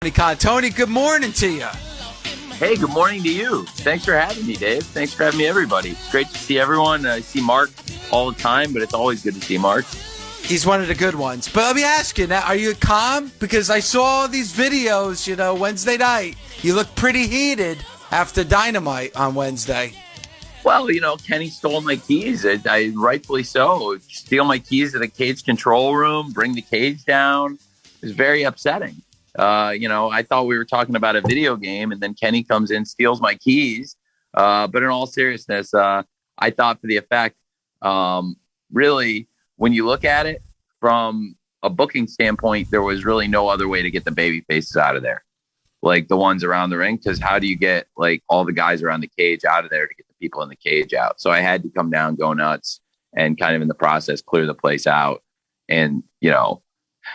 Tony Khan. Tony, good morning to you. Hey, good morning to you. Thanks for having me, Dave. Thanks for having me, everybody. It's great to see everyone. I see Mark all the time, but it's always good to see Mark. He's one of the good ones. But let me ask you, now, are you calm? Because I saw these videos, Wednesday night. You look pretty heated after Dynamite on Wednesday. Well, Kenny stole my keys. I rightfully so. Steal my keys to the cage control room, bring the cage down. It was very upsetting. I thought we were talking about a video game, and then Kenny comes in, steals my keys. But in all seriousness, I thought for the effect, really, when you look at it from a booking standpoint, there was really no other way to get the baby faces out of there, like the ones around the ring. Because how do you get like all the guys around the cage out of there to get the people in the cage out? So I had to come down, go nuts, and kind of in the process clear the place out, and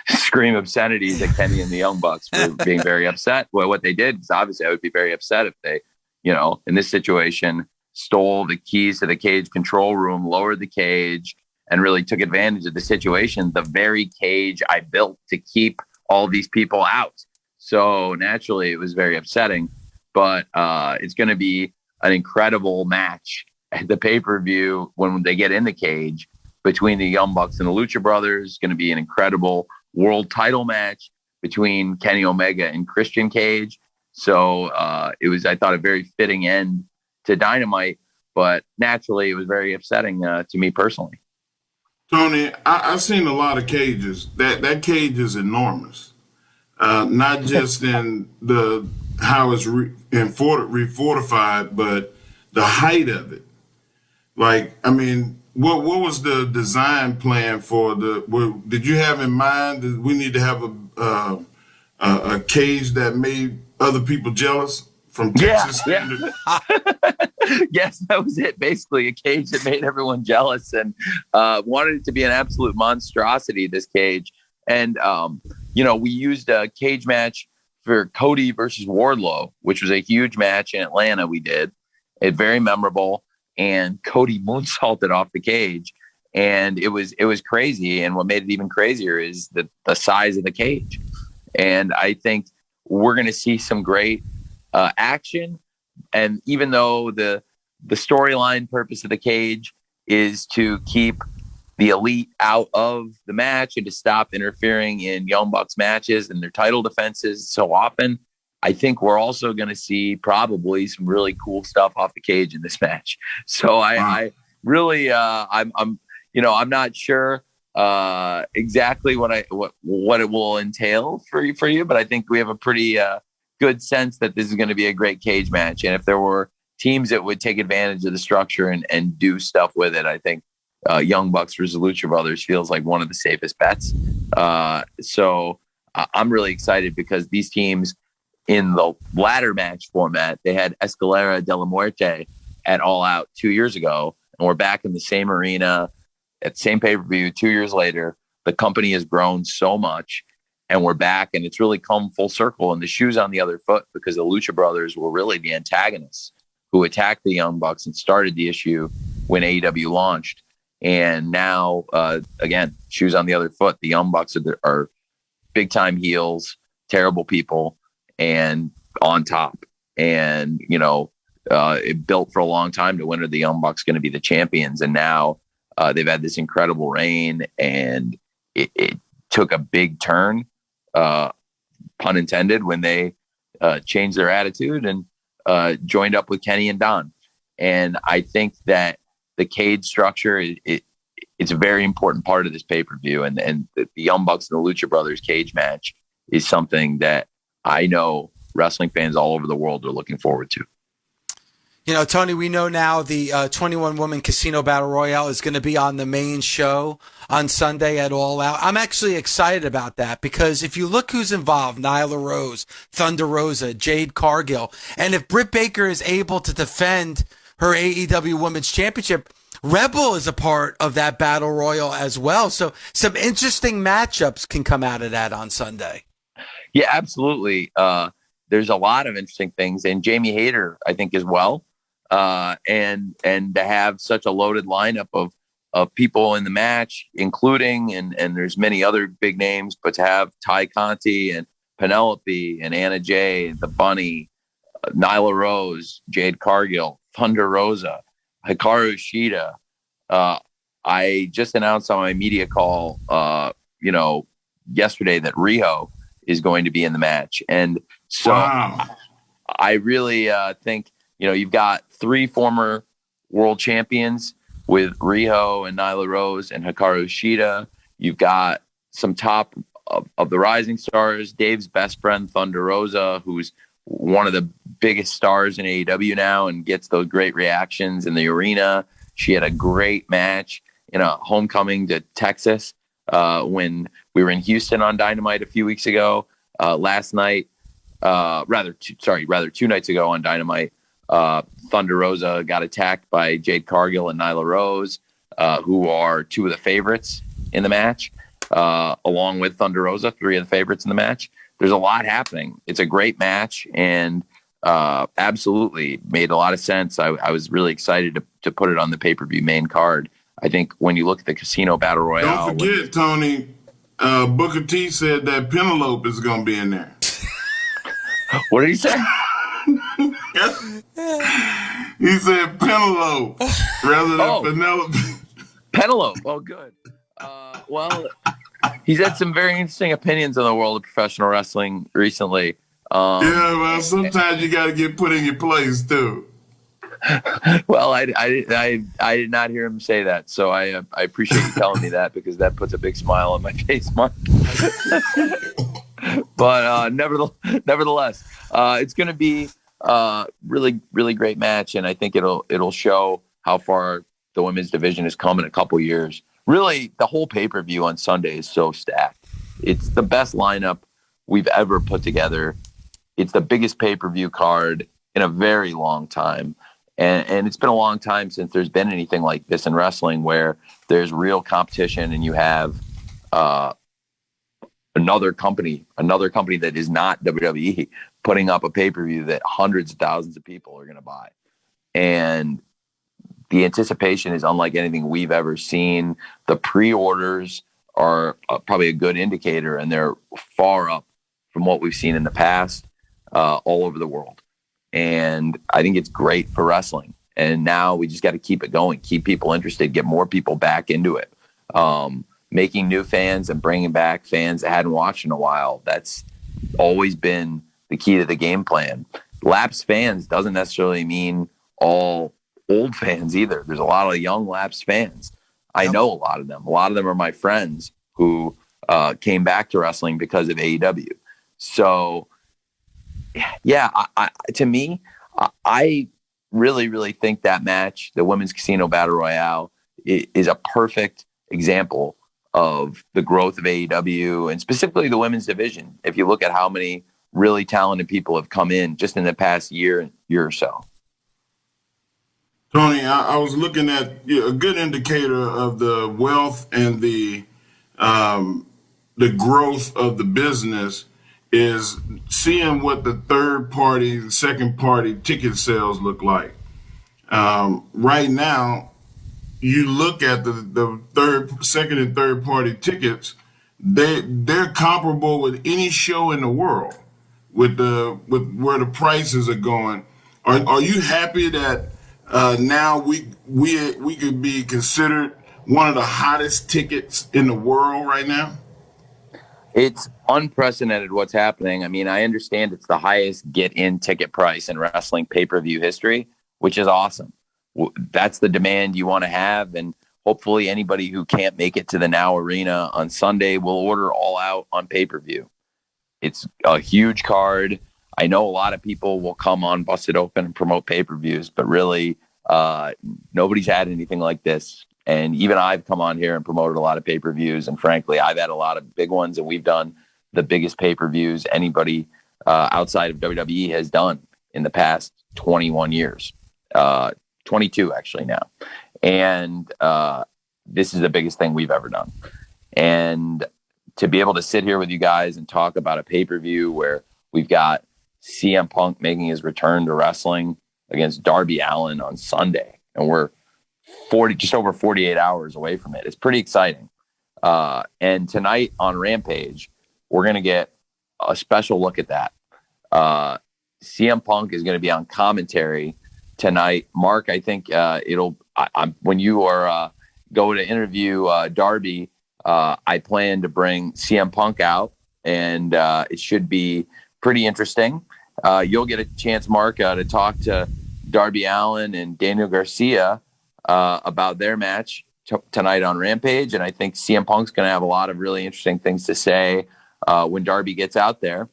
scream obscenities at Kenny and the Young Bucks for being very upset. Well, what they did is obviously I would be very upset if they, in this situation, stole the keys to the cage control room, lowered the cage, and really took advantage of the situation, the very cage I built to keep all these people out. So naturally, it was very upsetting. But it's going to be an incredible match at the pay-per-view when they get in the cage between the Young Bucks and the Lucha Brothers. It's going to be an incredible world title match between Kenny Omega and Christian Cage. So it was, I thought, a very fitting end to Dynamite, but naturally it was very upsetting to me personally. Tony, I've seen a lot of cages. That cage is enormous. Not just in how it's refortified, but the height of it. What was the design plan for did you have in mind that we need to have a cage that made other people jealous from Texas standard? Yes, that was it. Basically, a cage that made everyone jealous and wanted it to be an absolute monstrosity, this cage. And, we used a cage match for Cody versus Wardlow, which was a huge match in Atlanta. We did it, very memorable. And Cody moonsaulted off the cage, and it was crazy. And what made it even crazier is the size of the cage. And I think we're going to see some great action. And even though the storyline purpose of the cage is to keep the elite out of the match and to stop interfering in Young Bucks matches and their title defenses so often, I think we're also going to see probably some really cool stuff off the cage in this match. So I really, I'm not sure exactly what it will entail for you, but I think we have a pretty good sense that this is going to be a great cage match. And if there were teams that would take advantage of the structure and do stuff with it, I think Young Bucks versus Lucha Brothers feels like one of the safest bets. So I'm really excited because these teams, in the ladder match format, they had Escalera de la Muerte at All Out 2 years ago, and we're back in the same arena at the same pay-per-view 2 years later. The company has grown so much, and we're back, and it's really come full circle. And the shoe's on the other foot because the Lucha Brothers were really the antagonists who attacked the Young Bucks and started the issue when AEW launched. And now, again, shoes on the other foot. The Young Bucks are big-time heels, terrible people, and on top. And, it built for a long time to when are the Young Bucks going to be the champions. And now they've had this incredible reign, and it took a big turn, pun intended, when they changed their attitude and joined up with Kenny and Don. And I think that the cage structure, it's a very important part of this pay-per-view. And the Young Bucks and the Lucha Brothers cage match is something that I know wrestling fans all over the world are looking forward to. Tony, we know now the 21-woman Casino Battle Royale is going to be on the main show on Sunday at All Out. I'm actually excited about that because if you look who's involved, Nyla Rose, Thunder Rosa, Jade Cargill, and if Britt Baker is able to defend her AEW Women's Championship, Rebel is a part of that Battle Royal as well. So some interesting matchups can come out of that on Sunday. Yeah, absolutely. There's a lot of interesting things, and Jamie Hayter, I think, as well. And to have such a loaded lineup of people in the match, including and there's many other big names, but to have Ty Conti and Penelope and Anna Jay, the Bunny, Nyla Rose, Jade Cargill, Thunder Rosa, Hikaru Shida. I just announced on my media call, yesterday that Riho is going to be in the match. And so Wow. I really think, you've got 3 former world champions with Riho and Nyla Rose and Hikaru Shida. You've got some top of the rising stars, Dave's best friend, Thunder Rosa, who's one of the biggest stars in AEW now and gets those great reactions in the arena. She had a great match in a homecoming to Texas when we were in Houston on Dynamite a few weeks ago. Last night, rather 2 nights ago on Dynamite, Thunder Rosa got attacked by Jade Cargill and Nyla Rose, who are 2 of the favorites in the match, along with Thunder Rosa, 3 of the favorites in the match. There's a lot happening. It's a great match and absolutely made a lot of sense. I was really excited to put it on the pay-per-view main card. I think when you look at the Casino Battle Royale. Don't forget, Tony, Booker T said that Penelope is going to be in there. What did he say? He said Penelope rather than Penelope. Penelope. Oh, good. Well, he's had some very interesting opinions on the world of professional wrestling recently. Yeah, well, sometimes you got to get put in your place too. Well, I did not hear him say that, so I appreciate you telling me that because that puts a big smile on my face, Mark. But nevertheless, it's going to be really, really great match, and I think it'll show how far the women's division has come in a couple years. Really, the whole pay-per-view on Sunday is so stacked. It's the best lineup we've ever put together. It's the biggest pay-per-view card in a very long time. And it's been a long time since there's been anything like this in wrestling where there's real competition and you have another company that is not WWE putting up a pay-per-view that hundreds of thousands of people are going to buy. And the anticipation is unlike anything we've ever seen. The pre-orders are probably a good indicator, and they're far up from what we've seen in the past all over the world. And I think it's great for wrestling. And now we just got to keep it going, keep people interested, get more people back into it. Making new fans and bringing back fans that hadn't watched in a while. That's always been the key to the game plan. Lapsed fans doesn't necessarily mean all old fans either. There's a lot of young lapsed fans. I know a lot of them. A lot of them are my friends who came back to wrestling because of AEW. So, yeah, to me, I really, really think that match, the Women's Casino Battle Royale, is a perfect example of the growth of AEW and specifically the women's division. If you look at how many really talented people have come in just in the past year or so. Tony, I was looking at a good indicator of the wealth and the growth of the business is seeing what the third party, second party ticket sales look like. Right now, you look at the second and third party tickets, they're comparable with any show in the world with where the prices are going. Are you happy that now we could be considered one of the hottest tickets in the world right now? It's unprecedented what's happening. I mean, I understand it's the highest get-in ticket price in wrestling pay-per-view history, which is awesome. That's the demand you want to have, and hopefully anybody who can't make it to the Now Arena on Sunday will order All Out on pay-per-view. It's a huge card. I know a lot of people will come on Busted Open and promote pay-per-views, but really nobody's had anything like this. And even I've come on here and promoted a lot of pay-per-views. And frankly, I've had a lot of big ones, and we've done the biggest pay-per-views anybody outside of WWE has done in the past 21 years, 22 actually now. And this is the biggest thing we've ever done. And to be able to sit here with you guys and talk about a pay-per-view where we've got CM Punk making his return to wrestling against Darby Allin on Sunday, and we're just over 48 hours away from it. It's pretty exciting. And tonight on Rampage, we're going to get a special look at that. CM Punk is going to be on commentary tonight. Mark, I think when you are go to interview Darby, I plan to bring CM Punk out, and it should be pretty interesting. You'll get a chance, Mark, to talk to Darby Allin and Daniel Garcia about their match tonight on Rampage, and I think CM Punk's going to have a lot of really interesting things to say when Darby gets out there.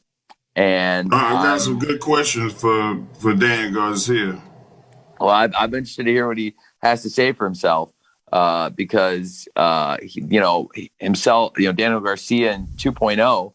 And I got some good questions for Dan Garcia. Well, I'm interested to hear what he has to say for himself, because himself, Daniel Garcia and 2.0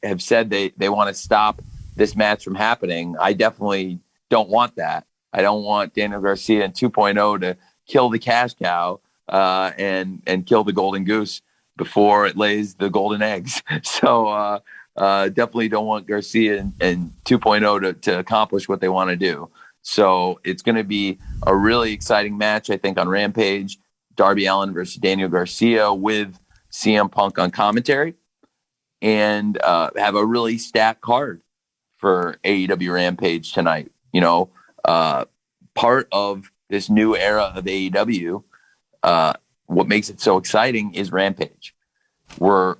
have said they want to stop this match from happening. I definitely don't want that. I don't want Daniel Garcia and 2.0 to kill the cash cow and kill the golden goose before it lays the golden eggs. So definitely don't want Garcia and 2.0 to accomplish what they want to do. So it's going to be a really exciting match, I think, on Rampage. Darby Allin versus Daniel Garcia with CM Punk on commentary, and have a really stacked card for AEW Rampage tonight. Part of this new era of AEW, what makes it so exciting is Rampage. We're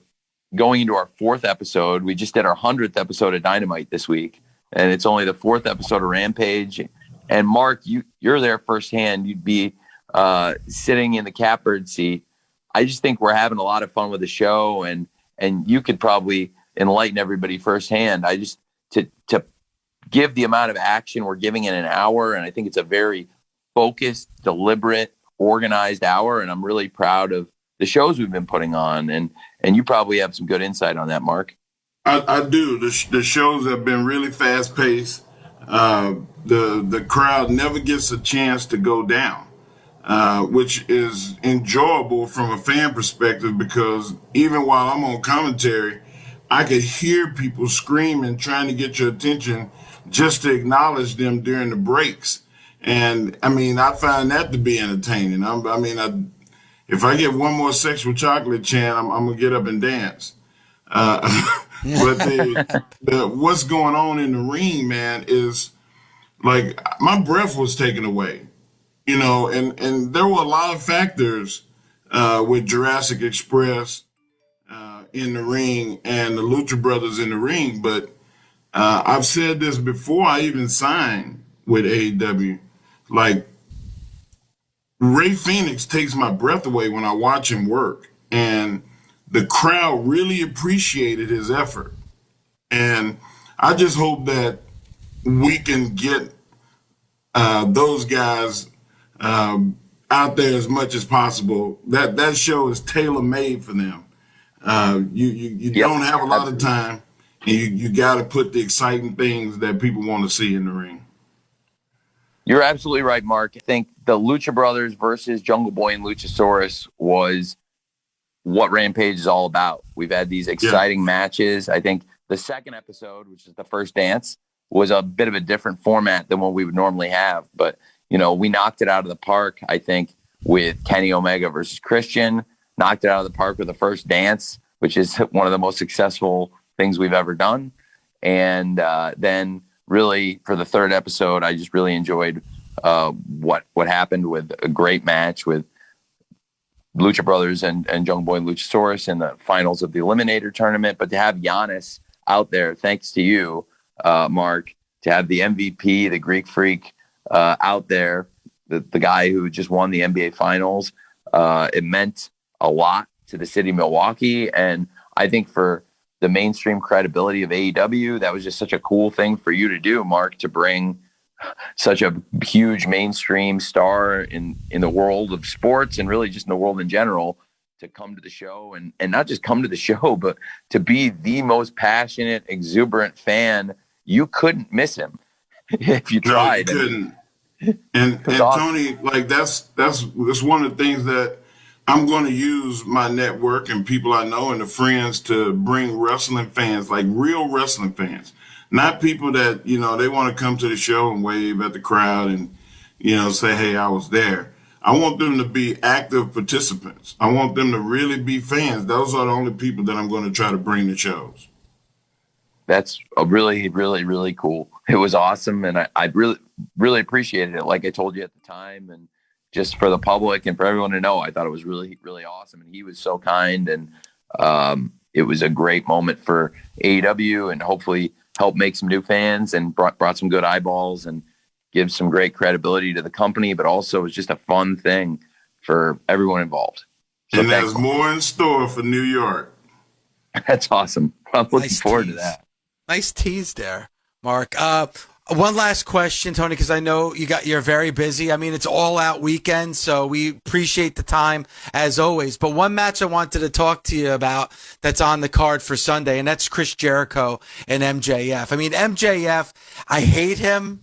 going into our 4th episode. We just did our 100th episode of Dynamite this week, and it's only the 4th episode of Rampage. And Mark, you're there firsthand. You'd be sitting in the catbird seat. I just think we're having a lot of fun with the show, and you could probably enlighten everybody firsthand. I just to give the amount of action we're giving in an hour, and I think it's a very focused, deliberate, organized hour, and I'm really proud of the shows we've been putting on, and you probably have some good insight on that, Mark. I do. The shows have been really fast paced. The crowd never gets a chance to go down, which is enjoyable from a fan perspective, because even while I'm on commentary, I could hear people screaming, trying to get your attention just to acknowledge them during the breaks. And I mean, I find that to be entertaining. If I get one more sexual chocolate chant, I'm going to get up and dance. But what's going on in the ring, man, is like my breath was taken away, and there were a lot of factors with Jurassic Express in the ring and the Lucha Brothers in the ring. But I've said this before I even signed with AEW. Like, Ray Phoenix takes my breath away when I watch him work, and the crowd really appreciated his effort. And I just hope that we can get those guys out there as much as possible. That show is tailor made for them. You don't have a lot of time, and you got to put the exciting things that people want to see in the ring. You're absolutely right, Mark. I think the Lucha Brothers versus Jungle Boy and Luchasaurus was what Rampage is all about. We've had these exciting matches. I think the second episode, which is the first dance, was a bit of a different format than what we would normally have. But, we knocked it out of the park, I think, with Kenny Omega versus Christian, knocked it out of the park with the first dance, which is one of the most successful things we've ever done. And then really for the third episode, I just really enjoyed what happened with a great match with Lucha Brothers and Jungle Boy and Luchasaurus in the finals of the Eliminator tournament. But to have Giannis out there, thanks to you, Mark, to have the MVP, the Greek Freak, out there, the guy who just won the NBA Finals, it meant a lot to the city of Milwaukee. And I think for the mainstream credibility of AEW, that was just such a cool thing for you to do, Mark, to bring such a huge mainstream star in the world of sports and really just in the world in general to come to the show and not just come to the show, but to be the most passionate, exuberant fan. You couldn't miss him if you tried. No, you couldn't. And Tony, like that's one of the things that I'm going to use my network and people I know and the friends to bring wrestling fans, like real wrestling fans, not people that, they want to come to the show and wave at the crowd and, say, hey, I was there. I want them to be active participants. I want them to really be fans. Those are the only people that I'm going to try to bring to shows. that's a really, really, really cool. It was awesome. And I really, really appreciated it. Like I told you at the time, and just for the public and for everyone to know, I thought it was really, really awesome. And he was so kind. And it was a great moment for AEW, and hopefully help make some new fans and brought some good eyeballs and give some great credibility to the company, but also it was just a fun thing for everyone involved. So and there's more in store for New York. That's awesome. I'm looking forward to that. Nice tease there, Mark. One last question, Tony, because I know you're very busy. I mean, it's all out weekend, so we appreciate the time as always. But one match I wanted to talk to you about that's on the card for Sunday, and that's Chris Jericho and MJF. I mean, MJF, I hate him.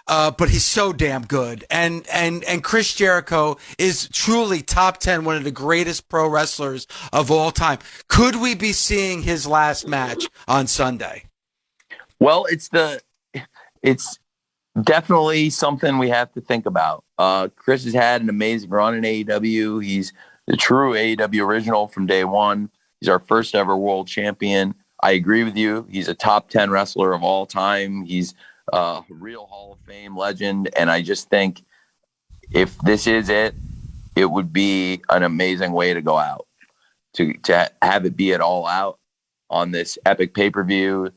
But he's so damn good. And Chris Jericho is truly top 10, one of the greatest pro wrestlers of all time. Could we be seeing his last match on Sunday? Well, it's definitely something we have to think about. Chris has had an amazing run in AEW. He's the true AEW original from day one. He's our first ever world champion. I agree with you. He's a top 10 wrestler of all time. He's a real Hall of Fame legend. And I just think if this is it, it would be an amazing way to go out, to have it be it all out on this epic pay-per-view.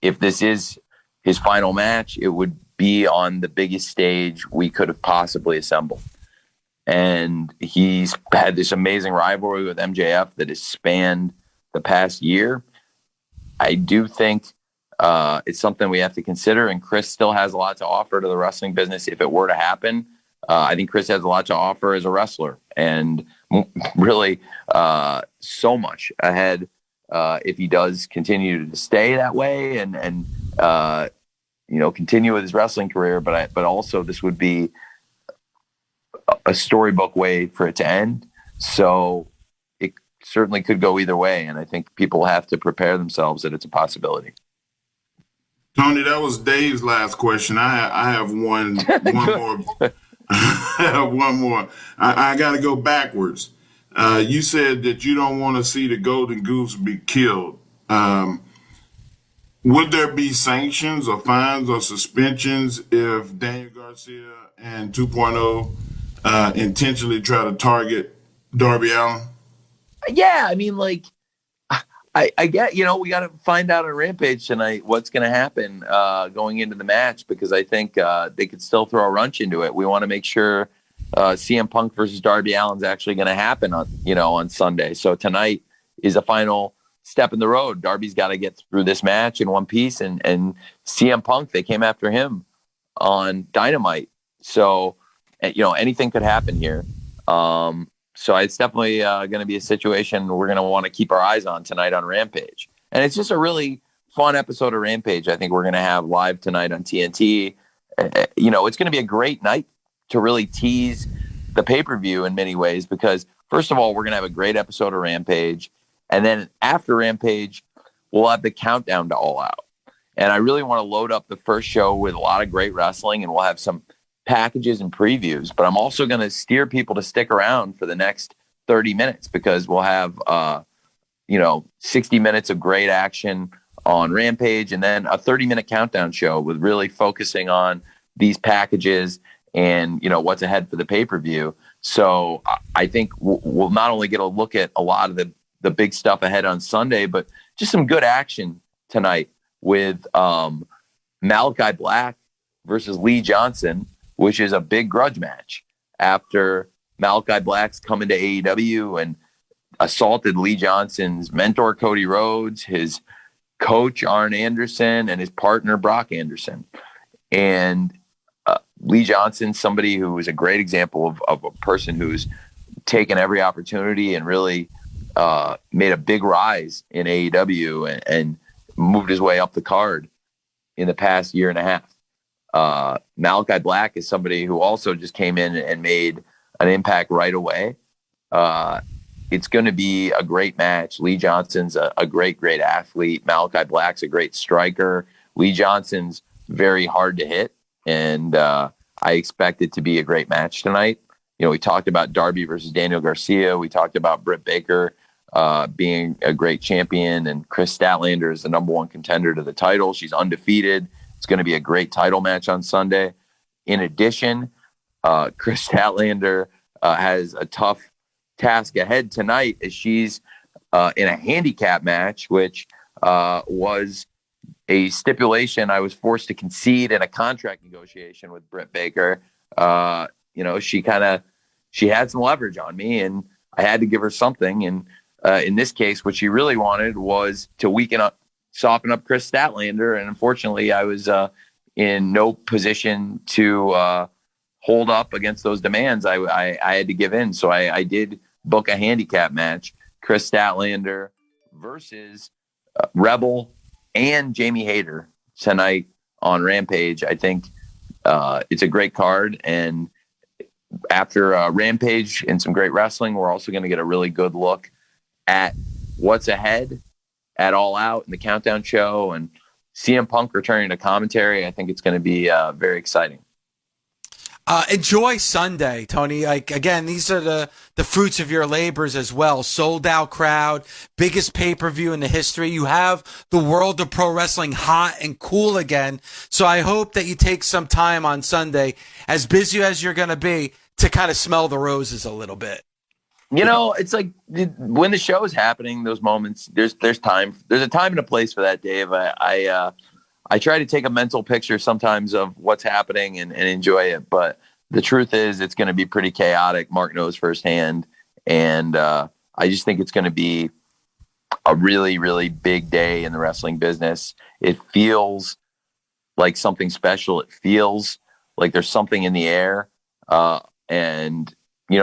If this is his final match, it would be on the biggest stage we could have possibly assembled. And he's had this amazing rivalry with MJF that has spanned the past year. I do think it's something we have to consider, and Chris still has a lot to offer to the wrestling business if it were to happen. I think Chris has a lot to offer as a wrestler, and really so much ahead if he does continue to stay that way and continue with his wrestling career. But also this would be a storybook way for it to end. So it certainly could go either way, and I think people have to prepare themselves that it's a possibility. Tony, that was Dave's last question. I have one more. I have one more. I got to go backwards. You said that you don't want to see the Golden Goose be killed. Would there be sanctions or fines or suspensions if Daniel Garcia and 2.0 intentionally try to target Darby Allin? Yeah, I mean, like, I get, we got to find out on Rampage tonight what's going to happen going into the match, because I think they could still throw a wrench into it. We want to make sure CM Punk versus Darby Allin's actually going to happen on Sunday. So tonight is a final step in the road. Darby's got to get through this match in one piece, and CM Punk, they came after him on Dynamite. So, anything could happen here. So it's definitely going to be a situation we're going to want to keep our eyes on tonight on Rampage. And it's just a really fun episode of Rampage I think we're going to have live tonight on TNT. It's going to be a great night to really tease the pay-per-view in many ways, because first of all, we're going to have a great episode of Rampage. And then after Rampage, we'll have the countdown to All Out. And I really want to load up the first show with a lot of great wrestling, and we'll have some packages and previews, but I'm also going to steer people to stick around for the next 30 minutes, because we'll have 60 minutes of great action on Rampage, and then a 30-minute countdown show with really focusing on these packages and what's ahead for the pay-per-view. So I think we'll not only get a look at a lot of the big stuff ahead on Sunday, but just some good action tonight with Malachi Black versus Lee Johnson, which is a big grudge match after Malachi Black's come into AEW and assaulted Lee Johnson's mentor, Cody Rhodes, his coach, Arn Anderson, and his partner, Brock Anderson. And Lee Johnson, somebody who is a great example of a person who's taken every opportunity and really made a big rise in AEW and moved his way up the card in the past year and a half. Malachi Black is somebody who also just came in and made an impact right away. It's going to be a great match. Lee Johnson's a great athlete. Malachi Black's a great striker. Lee Johnson's very hard to hit, and I expect it to be a great match tonight. We talked about Darby versus Daniel Garcia. We talked about Britt Baker being a great champion. And Chris Statlander is the number one contender to the title. She's undefeated. It's going to be a great title match on Sunday. In addition, Chris Statlander has a tough task ahead tonight as she's in a handicap match, which was a stipulation I was forced to concede in a contract negotiation with Britt Baker. She had some leverage on me, and I had to give her something. And in this case, what she really wanted was to soften up Chris Statlander. And unfortunately, I was in no position to hold up against those demands. I had to give in. So I did book a handicap match, Chris Statlander versus Rebel and Jamie Hayter tonight on Rampage. I think it's a great card. And after Rampage and some great wrestling, we're also going to get a really good look at what's ahead at All Out in the Countdown show, and CM Punk returning to commentary. I think it's going to be very exciting. Enjoy Sunday, Tony. Like, again, these are the fruits of your labors as well. Sold out crowd, biggest pay-per-view in the history. You have the world of pro wrestling hot and cool again. So I hope that you take some time on Sunday, as busy as you're going to be, to kind of smell the roses a little bit. It's like when the show is happening, those moments, there's time. There's a time and a place for that, Dave. I try to take a mental picture sometimes of what's happening and enjoy it. But the truth is it's going to be pretty chaotic. Mark knows firsthand. And I just think it's going to be a really, really big day in the wrestling business. It feels like something special. It feels like there's something in the air.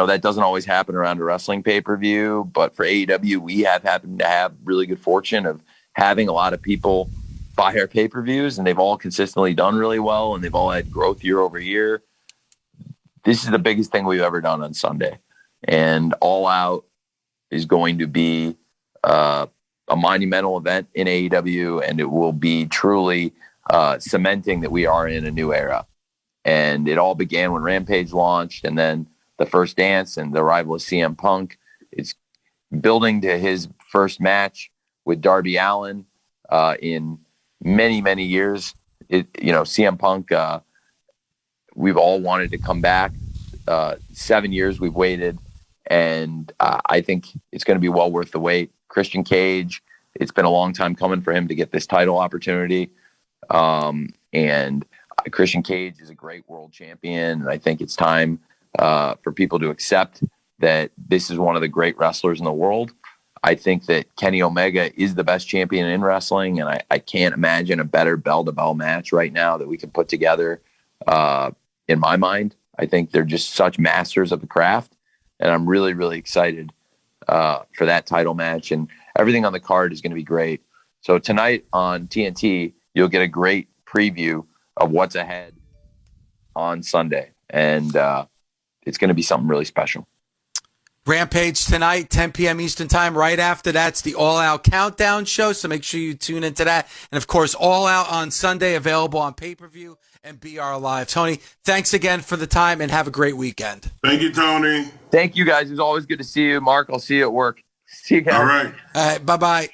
That doesn't always happen around a wrestling pay-per-view. But for AEW, we have happened to have really good fortune of having a lot of people buy our pay-per-views, and they've all consistently done really well, and they've all had growth year over year. This is the biggest thing we've ever done on Sunday, and All Out is going to be a monumental event in AEW, and it will be truly cementing that we are in a new era. And it all began when Rampage launched, and then the first dance and the arrival of CM Punk. It's building to his first match with Darby Allin in many, many years. CM Punk, we've all wanted to come back. 7 years we've waited, and I think it's going to be well worth the wait. Christian Cage, it's been a long time coming for him to get this title opportunity. And Christian Cage is a great world champion, and I think it's time for people to accept that this is one of the great wrestlers in the world. I think that Kenny Omega is the best champion in wrestling, and I can't imagine a better bell-to-bell match right now that we can put together. In my mind, I think they're just such masters of the craft, and I'm really, really excited for that title match. And everything on the card is going to be great. So tonight on TNT, you'll get a great preview of what's ahead on Sunday, and it's going to be something really special. Rampage tonight, 10 p.m. Eastern time. Right after that's the All Out Countdown show, so make sure you tune into that. And, of course, All Out on Sunday, available on pay-per-view and BR Live. Tony, thanks again for the time, and have a great weekend. Thank you, Tony. Thank you, guys. It was always good to see you. Mark, I'll see you at work. See you guys. All right. All right, bye-bye.